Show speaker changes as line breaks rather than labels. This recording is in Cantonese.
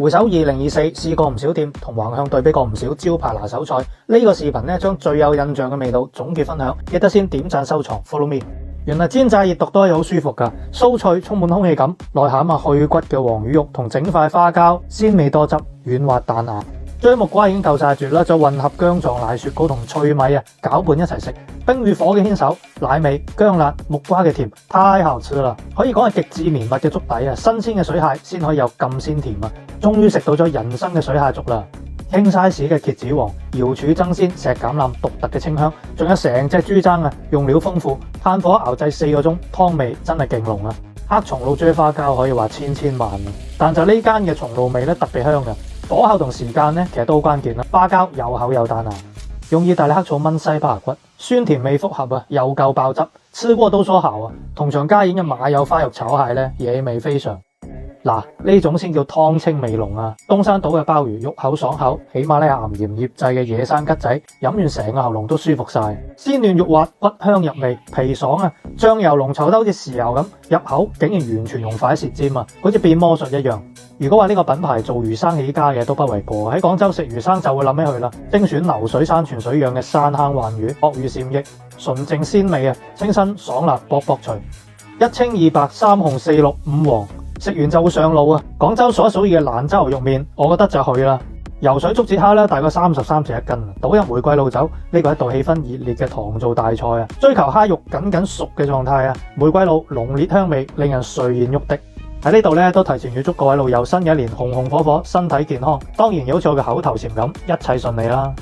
回首2024，試過唔少店，同橫向對比過唔少招牌拿手菜。呢個視頻呢，將最有印象嘅味道總結分享，記得先點讚收藏 ，follow me。原來煎炸熱毒都係好舒服㗎，酥脆充滿空氣感，內餡去骨嘅黃魚肉同整塊花膠，鮮味多汁，軟滑彈牙。追木瓜已經夠晒絕啦，再混合薑撞奶雪糕同脆米攪拌一齊食，冰與火嘅牽手，奶味、薑辣、木瓜嘅甜，太好吃啦！可以講係極致綿密嘅粥底新鮮嘅水蟹先可以有咁鮮甜啊！終於食到咗人生嘅水蟹粥啦！輕 size 嘅蠍子王、瑤柱爭鮮、石橄欖獨特嘅清香，仲有成隻豬踭用料豐富，炭火熬製4個鐘，湯味真係勁濃啊！黑松露啫花膠可以話千萬但就呢間嘅松露味特別香嘅。火候同時間其實都好關鍵啦。花膠又厚又彈牙，用意大利黑醋炆西巴牙骨，酸甜味複合又夠爆汁，吃過都說好同場加演嘅馬友花肉炒蟹野味非常。嗱，呢種先叫湯清味濃啊！東山島嘅鮑魚肉厚爽口，喜馬拉雅鹽醃製嘅野生桔仔，飲完成個喉嚨都舒服晒。鮮嫩肉滑，骨香入味，皮爽醬油濃稠得好似豉油咁，入口竟然完全融化喺舌尖好似變魔術一樣。如果話呢個品牌做魚生起家嘅都不為過，喺廣州食魚生就會諗起佢啦。精選流水山泉水養嘅山坑鯇魚，鱷魚鱔翼，純淨鮮味清新爽辣，卜脆，一清二白，三紅四綠五黃。食完就會上腦廣州數一數二嘅蘭州牛肉麵，我覺得就去啦。游水竹節蝦大概33隻一斤，倒入玫瑰露酒，呢個係一道氣氛熱烈嘅糖做大菜追求蝦肉緊熟嘅狀態玫瑰露濃烈香味，令人垂涎欲滴。喺呢度都提前預祝各位老友新嘅一年紅紅火火，身體健康。當然要好似我嘅口頭禪咁，一切順利啦。